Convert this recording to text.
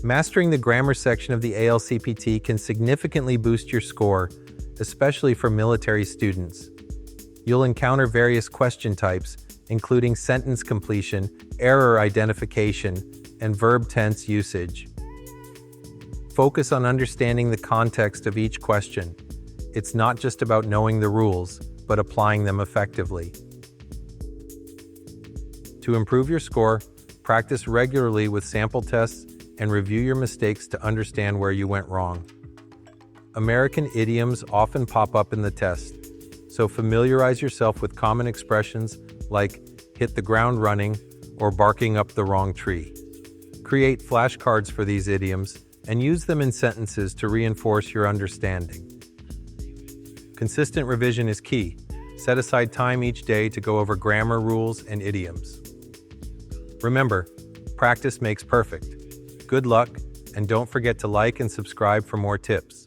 Mastering the grammar section of the ALCPT can significantly boost your score, especially for military students. You'll encounter various question types, including sentence completion, error identification, and verb tense usage. Focus on understanding the context of each question. It's not just about knowing the rules, but applying them effectively. To improve your score, practice regularly with sample tests and review your mistakes to understand where you went wrong. American idioms often pop up in the test, so familiarize yourself with common expressions like hit the ground running or barking up the wrong tree. Create flashcards for these idioms and use them in sentences to reinforce your understanding. Consistent revision is key. Set aside time each day to go over grammar rules and idioms. Remember, practice makes perfect. Good luck, and don't forget to like and subscribe for more tips.